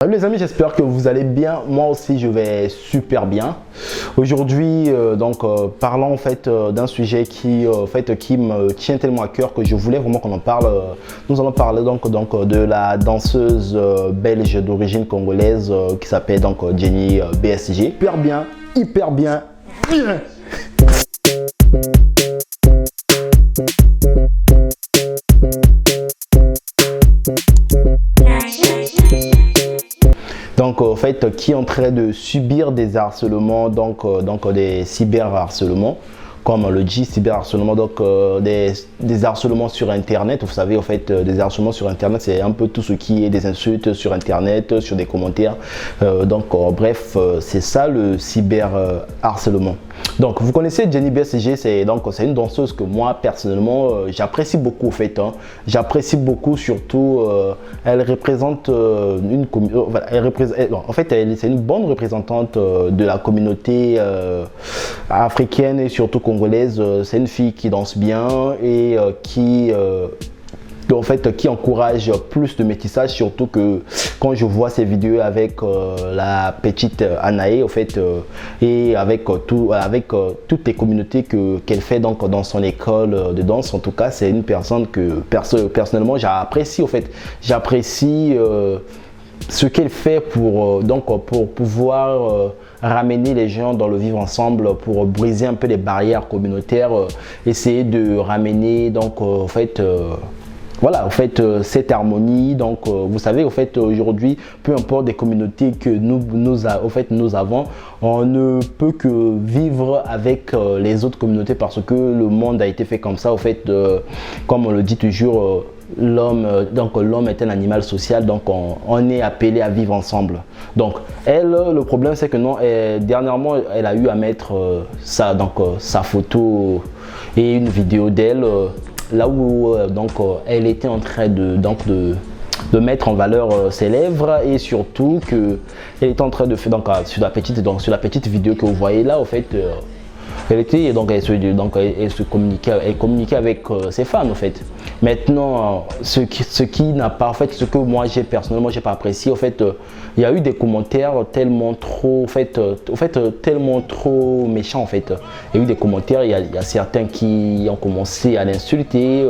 Salut les amis, j'espère que vous allez bien. Moi aussi, je vais super bien. Aujourd'hui, parlons en fait d'un sujet qui me tient tellement à cœur que je voulais vraiment qu'on en parle. Nous allons parler de la danseuse belge d'origine congolaise qui s'appelle Jenny BSG. Hyper bien. Qui est en train de subir des harcèlements, des cyberharcèlements, comme on le dit, cyberharcèlement, des harcèlements sur Internet. Vous savez, des harcèlements sur Internet, c'est un peu tout ce qui est des insultes sur Internet, sur des commentaires. Bref, c'est ça le cyberharcèlement. Donc, vous connaissez Jenny BSG, c'est une danseuse que moi, personnellement, j'apprécie beaucoup, J'apprécie beaucoup, surtout, elle représente c'est une bonne représentante de la communauté africaine et surtout congolaise. C'est une fille qui danse bien et qui encourage plus de métissage, surtout que quand je vois ces vidéos avec la petite Anaé et avec toutes les communautés qu'elle fait dans son école de danse. En tout cas, c'est une personne que personnellement j'apprécie. J'apprécie ce qu'elle fait pour pouvoir ramener les gens dans le vivre ensemble, pour briser un peu les barrières communautaires, essayer de ramener cette harmonie. Vous savez, aujourd'hui, peu importe des communautés que nous avons, on ne peut que vivre avec les autres communautés parce que le monde a été fait comme ça. Comme on le dit toujours, l'homme est un animal social, donc on est appelé à vivre ensemble. Donc le problème c'est que non, dernièrement elle a eu à mettre sa photo et une vidéo d'elle là où elle était en train de mettre en valeur ses lèvres, et surtout que elle était en train de faire sur la petite vidéo que vous voyez là, elle communiquait avec ses fans Maintenant, ce que moi personnellement j'ai pas apprécié, il y a eu des commentaires tellement trop méchants Il y a eu des commentaires, il y a certains qui ont commencé à l'insulter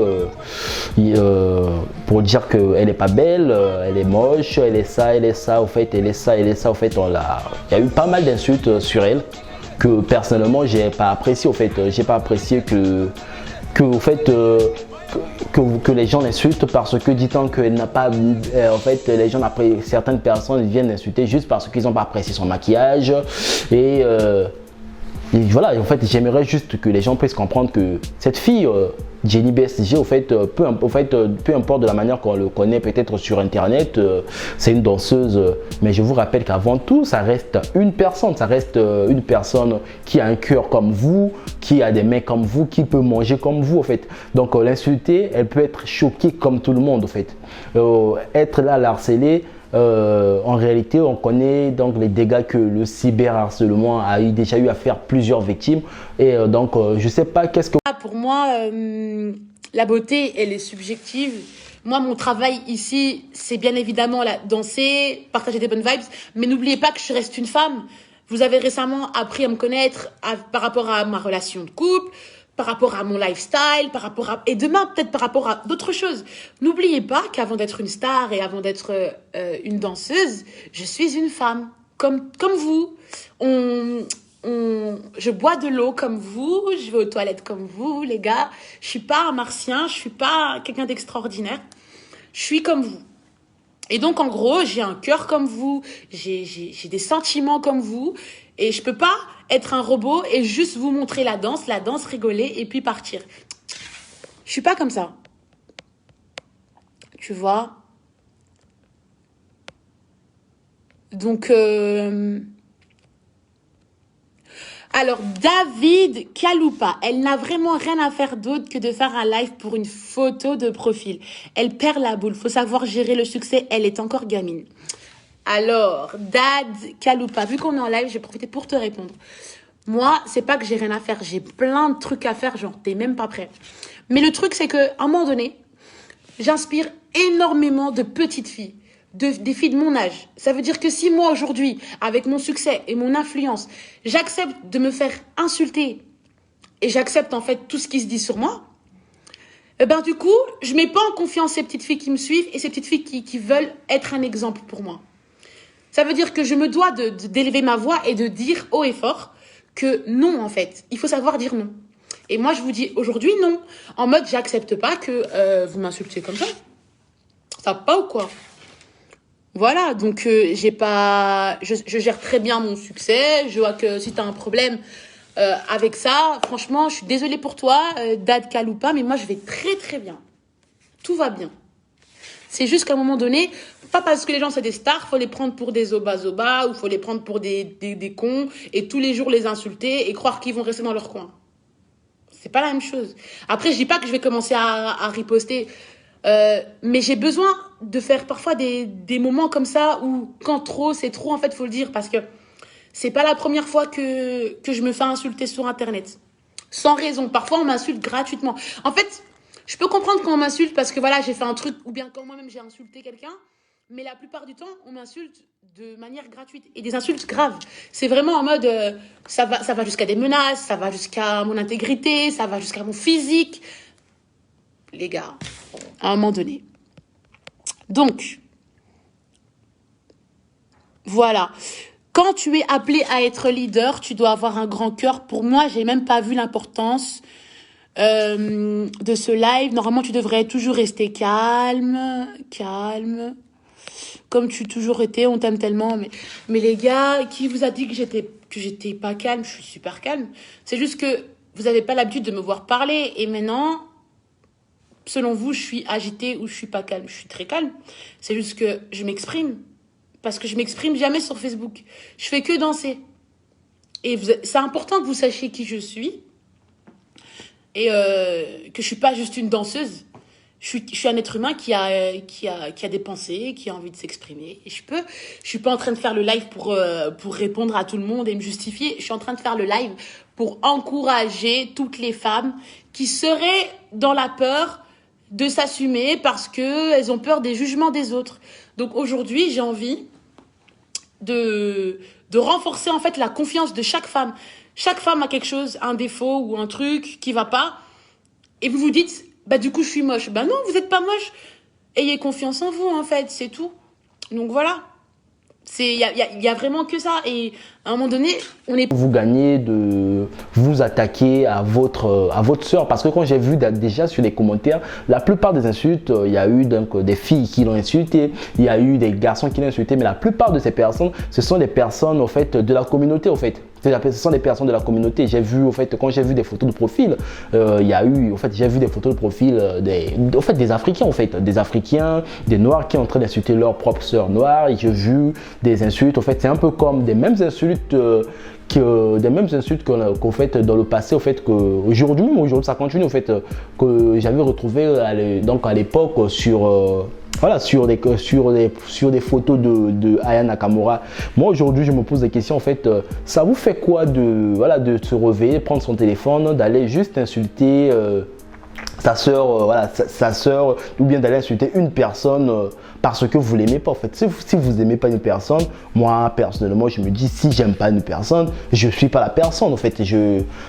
pour dire qu'elle n'est pas belle, elle est moche, elle est ça, elle est ça, elle est ça. Il y a eu pas mal d'insultes sur elle que personnellement j'ai pas apprécié. J'ai pas apprécié que les gens l'insultent parce que dit-on qu'elle n'a pas les gens, après certaines personnes viennent l'insulter juste parce qu'ils n'ont pas apprécié son maquillage et voilà. J'aimerais juste que les gens puissent comprendre que cette fille Jenny BSG, peu importe de la manière qu'on le connaît peut-être sur Internet, c'est une danseuse, mais je vous rappelle qu'avant tout, ça reste une personne. Qui a un cœur comme vous, qui a des mains comme vous, qui peut manger comme vous, Donc, l'insulter, elle peut être choquée comme tout le monde, être là, la harceler. En réalité, on connaît les dégâts que le cyberharcèlement a déjà eu à faire plusieurs victimes. Et je sais pas qu'est-ce que... Pour moi, la beauté, elle est subjective. Moi, mon travail ici, c'est bien évidemment danser, partager des bonnes vibes. Mais n'oubliez pas que je reste une femme. Vous avez récemment appris à me connaître par rapport à ma relation de couple, par rapport à mon lifestyle, et demain peut-être par rapport à d'autres choses. N'oubliez pas qu'avant d'être une star et avant d'être une danseuse, je suis une femme comme vous. Je bois de l'eau comme vous, je vais aux toilettes comme vous, les gars. Je suis pas un martien, je suis pas quelqu'un d'extraordinaire. Je suis comme vous. Et donc, en gros, j'ai un cœur comme vous, j'ai des sentiments comme vous, et je peux pas être un robot et juste vous montrer la danse, rigoler et puis partir. Je suis pas comme ça. Tu vois? Donc, alors, David Kaloupa, elle n'a vraiment rien à faire d'autre que de faire un live pour une photo de profil. Elle perd la boule. Faut savoir gérer le succès. Elle est encore gamine. Alors, Dad Kaloupa, vu qu'on est en live, je vais profiter pour te répondre. Moi, c'est pas que j'ai rien à faire. J'ai plein de trucs à faire. Genre, t'es même pas prêt. Mais le truc, c'est qu'à un moment donné, j'inspire énormément de petites filles. des filles de mon âge. Ça veut dire que si moi aujourd'hui, avec mon succès et mon influence, j'accepte de me faire insulter et j'accepte en fait tout ce qui se dit sur moi, eh ben du coup, je mets pas en confiance ces petites filles qui me suivent et ces petites filles qui veulent être un exemple pour moi. Ça veut dire que je me dois d'élever ma voix et de dire haut et fort que non, en fait. Il faut savoir dire non. Et moi, je vous dis aujourd'hui non. En mode, j'accepte pas que vous m'insultiez comme ça. Ça va pas ou quoi? Voilà, donc je gère très bien mon succès. Je vois que si tu as un problème avec ça, franchement, je suis désolée pour toi, dad, cal ou pas, mais moi, je vais très très bien. Tout va bien. C'est juste qu'à un moment donné, pas parce que les gens c'est des stars, faut les prendre pour des zoba ou faut les prendre pour des cons et tous les jours les insulter et croire qu'ils vont rester dans leur coin. C'est pas la même chose. Après, je dis pas que je vais commencer à riposter, mais j'ai besoin de faire parfois des moments comme ça où quand trop, c'est trop, en fait, faut le dire parce que c'est pas la première fois que je me fais insulter sur Internet. Sans raison. Parfois, on m'insulte gratuitement. En fait, je peux comprendre quand on m'insulte parce que voilà, j'ai fait un truc ou bien quand moi-même j'ai insulté quelqu'un, mais la plupart du temps, on m'insulte de manière gratuite et des insultes graves. C'est vraiment en mode, ça va jusqu'à des menaces, ça va jusqu'à mon intégrité, ça va jusqu'à mon physique. Les gars, à un moment donné. Donc, voilà. Quand tu es appelé à être leader, tu dois avoir un grand cœur. Pour moi, j'ai même pas vu l'importance de ce live. Normalement, tu devrais toujours rester calme, comme tu as toujours été. On t'aime tellement, mais les gars, qui vous a dit que j'étais pas calme? Je suis super calme. C'est juste que vous avez pas l'habitude de me voir parler, et maintenant, selon vous, je suis agitée ou je suis pas calme. Je suis très calme. C'est juste que je m'exprime, parce que je m'exprime jamais sur Facebook. Je fais que danser, et c'est important que vous sachiez qui je suis. Et que je suis pas juste une danseuse. Je suis un être humain qui a des pensées, qui a envie de s'exprimer. Et je suis pas en train de faire le live pour répondre à tout le monde et me justifier. Je suis en train de faire le live pour encourager toutes les femmes qui seraient dans la peur de s'assumer parce que elles ont peur des jugements des autres. Donc aujourd'hui, j'ai envie de renforcer en fait la confiance de chaque femme. Chaque femme a quelque chose, un défaut ou un truc qui va pas. Et vous vous dites, bah du coup je suis moche. Bah non, vous êtes pas moche. Ayez confiance en vous en fait, c'est tout. Donc voilà. Il y a vraiment que ça. Et à un moment donné, on est... Vous gagnez de vous attaquer à votre sœur. Parce que quand j'ai vu déjà sur les commentaires, la plupart des insultes, il y a eu donc des filles qui l'ont insulté, il y a eu des garçons qui l'ont insulté, mais la plupart de ces personnes, ce sont des personnes au fait, de la communauté au fait. Ce sont des personnes de la communauté. J'ai vu, au fait, quand j'ai vu des photos de profil, il y a eu, au fait, j'ai vu des photos de profil des Africains, en fait, des Africains, des Noirs qui sont en train d'insulter leur propre sœur noire. Et j'ai vu des insultes, en fait, c'est un peu comme des mêmes insultes qu'en fait dans le passé, au fait qu'aujourd'hui ça continue, au fait que j'avais retrouvé donc à l'époque sur voilà, sur des photos de Aya Nakamura. Moi aujourd'hui je me pose des questions, en fait ça vous fait quoi de se réveiller, prendre son téléphone, d'aller juste insulter sa sœur, sa sœur, ou bien d'aller insulter une personne parce que vous l'aimez pas, en fait. Si vous aimez pas une personne, moi personnellement je me dis, si j'aime pas une personne, je suis pas la personne, en fait.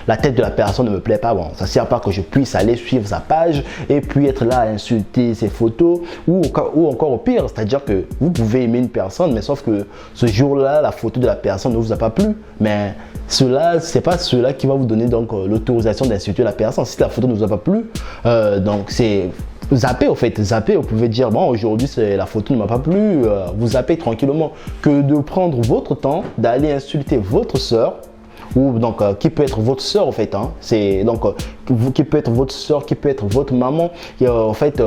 La tête de la personne ne me plaît pas, bon, ça sert pas que je puisse aller suivre sa page et puis être là à insulter ses photos, ou encore au pire, c'est-à-dire que vous pouvez aimer une personne, mais sauf que ce jour-là la photo de la personne ne vous a pas plu, mais c'est pas cela qui va vous donner donc l'autorisation d'insulter la personne. Si la photo ne vous a pas plu, donc c'est zapper, au fait, zapper. Vous pouvez dire, bon, aujourd'hui la photo ne m'a pas plu, vous zappez tranquillement, que de prendre votre temps d'aller insulter votre sœur, ou donc qui peut être votre sœur, en fait, hein. C'est donc qui peut être votre sœur, qui peut être votre maman, qui en fait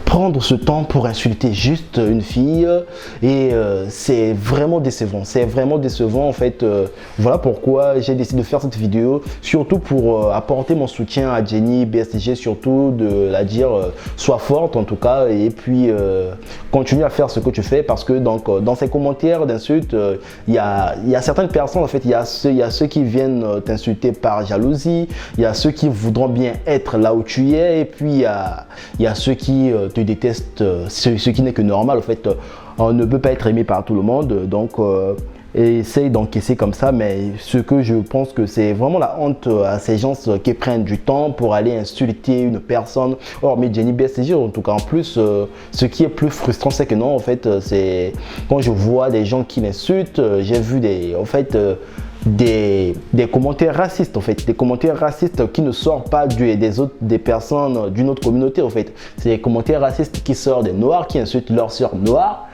prendre ce temps pour insulter juste une fille, et c'est vraiment décevant, en fait. Voilà pourquoi j'ai décidé de faire cette vidéo, surtout pour apporter mon soutien à Jenny BSTG, surtout de la dire sois forte en tout cas, et puis continue à faire ce que tu fais, parce que donc dans ces commentaires d'insultes, il y a certaines personnes, en fait, il y a ceux qui viennent t'insulter par jalousie, il y a ceux qui voudront bien être là où tu es, et puis il y a ceux qui te détestent, ce qui n'est que normal. En fait, on ne peut pas être aimé par tout le monde, donc essaye d'encaisser comme ça. Mais ce que je pense que c'est vraiment la honte à ces gens qui prennent du temps pour aller insulter une personne. Or, mais Jenny BSG, en tout cas, en plus, ce qui est plus frustrant, c'est que non, en fait, c'est quand je vois des gens qui m'insultent, j'ai vu des commentaires racistes, en fait, des commentaires racistes qui ne sortent pas des personnes d'une autre communauté, en fait. C'est des commentaires racistes qui sortent des noirs, qui insultent leurs sœurs noires,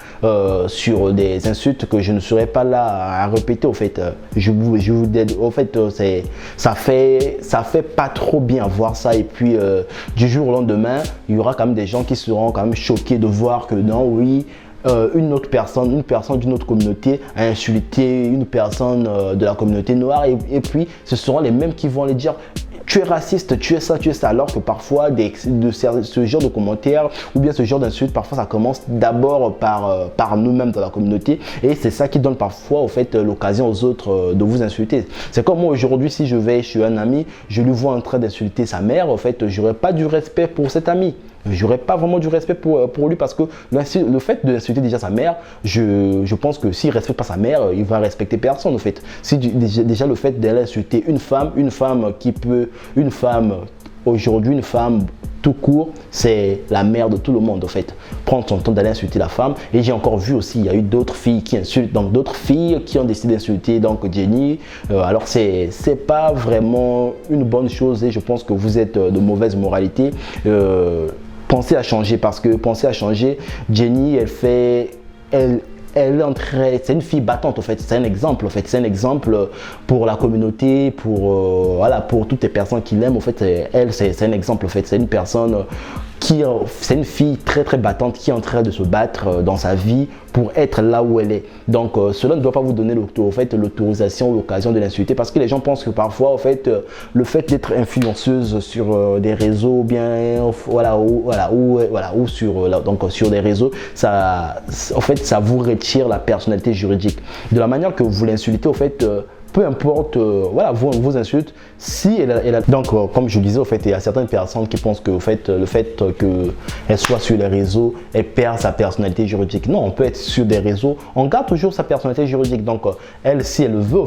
sur des insultes que je ne serais pas là à répéter. En fait, en fait, ça fait pas trop bien voir ça. Et puis du jour au lendemain, il y aura quand même des gens qui seront quand même choqués de voir que non, oui, une personne d'une autre communauté a insulté une personne de la communauté noire, et puis ce seront les mêmes qui vont aller dire tu es raciste, tu es ça, alors que parfois ce genre de commentaires ou bien ce genre d'insultes, parfois ça commence d'abord par nous-mêmes dans la communauté, et c'est ça qui donne parfois au fait l'occasion aux autres de vous insulter. C'est comme moi aujourd'hui, si je vais chez un ami, je lui vois en train d'insulter sa mère, en fait, j'aurais pas du respect pour cet ami. J'aurais pas vraiment du respect pour lui, parce que le fait d'insulter déjà sa mère, je pense que s'il ne respecte pas sa mère, il va respecter personne, en fait. Si déjà le fait d'aller insulter une femme aujourd'hui, une femme tout court, c'est la mère de tout le monde, en fait. Prendre son temps d'aller insulter la femme. Et j'ai encore vu aussi, il y a eu d'autres filles qui insultent, donc d'autres filles qui ont décidé d'insulter donc Jenny. Alors c'est pas vraiment une bonne chose, et je pense que vous êtes de mauvaise moralité. Pensez à changer, parce que pensez à changer. Jenny, c'est une fille battante, en fait. C'est un exemple, en fait. C'est un exemple pour la communauté, pour toutes les personnes qui l'aiment. En fait, c'est un exemple, en fait. C'est une personne c'est une fille très très battante qui est en train de se battre dans sa vie pour être là où elle est. Donc cela ne doit pas vous donner l'autorisation, l'occasion de l'insulter, parce que les gens pensent que parfois, en fait, le fait d'être influenceuse sur des réseaux, bien ou sur des réseaux, ça, en fait, ça vous retire la personnalité juridique. De la manière que vous l'insultez, en fait, peu importe vos insultes, si donc comme je disais, au fait, il y a certaines personnes qui pensent que le fait qu'elle soit sur les réseaux, elle perd sa personnalité juridique. Non, on peut être sur des réseaux, on garde toujours sa personnalité juridique. Donc elle, si elle veut,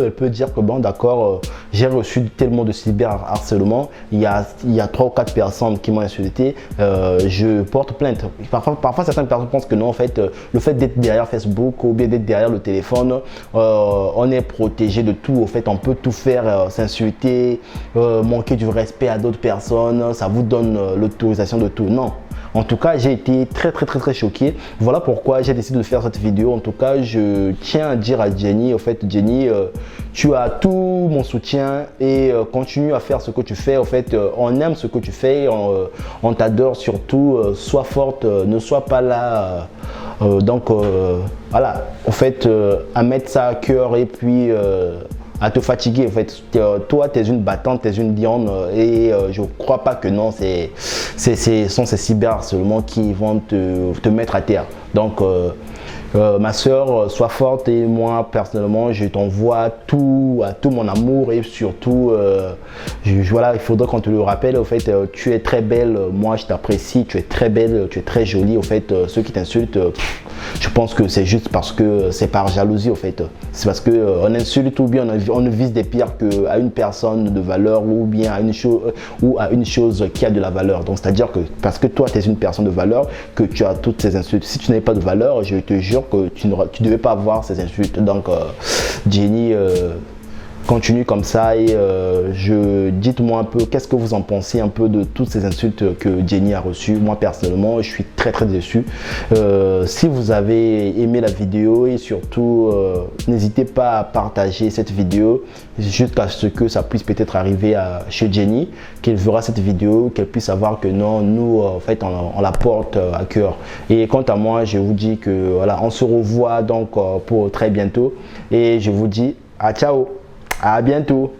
elle peut dire que bon, d'accord, j'ai reçu tellement de cyberharcèlement, il y a 3 ou 4 personnes qui m'ont insulté, je porte plainte. Parfois certaines personnes pensent que non, en fait, le fait d'être derrière Facebook ou bien d'être derrière le téléphone, on est protégé de tout. En fait, on peut tout faire, s'insulter, manquer du respect à d'autres personnes, ça vous donne l'autorisation de tout. Non. En tout cas, j'ai été très choqué. Voilà pourquoi j'ai décidé de faire cette vidéo. En tout cas, je tiens à dire à Jenny, en fait, Jenny, tu as tout mon soutien, et continue à faire ce que tu fais. En fait, on aime ce que tu fais, on t'adore surtout. Sois forte, ne sois pas là. Voilà, en fait, à mettre ça à cœur, et puis à te fatiguer. En fait, toi, tu es une battante, tu es une lionne, et je crois pas que non, sont ces cyberharcèlements qui vont te mettre à terre. Donc ma soeur, sois forte, et moi personnellement je t'envoie tout mon amour, et surtout voilà, il faudra qu'on te le rappelle. En fait, tu es très belle, moi je t'apprécie, tu es très belle, tu es très jolie. En fait, ceux qui t'insultent, je pense que c'est juste parce que c'est par jalousie. En fait, c'est parce que on insulte, ou bien on ne vise des pires qu'à une personne de valeur, ou bien à une chose qui a de la valeur. Donc c'est à dire que parce que toi tu es une personne de valeur, que tu as toutes ces insultes. Si tu n'avais pas de valeur, je te jure que tu ne devais pas avoir ces insultes. Donc Jenny, continue comme ça, et dites-moi un peu qu'est-ce que vous en pensez un peu de toutes ces insultes que Jenny a reçues. Moi personnellement, je suis très déçu. Si vous avez aimé la vidéo, et surtout n'hésitez pas à partager cette vidéo jusqu'à ce que ça puisse peut-être arriver chez Jenny, qu'elle verra cette vidéo, qu'elle puisse savoir que non, nous en fait on la porte à cœur. Et quant à moi, je vous dis que voilà, on se revoit donc pour très bientôt, et je vous dis à ciao. À bientôt.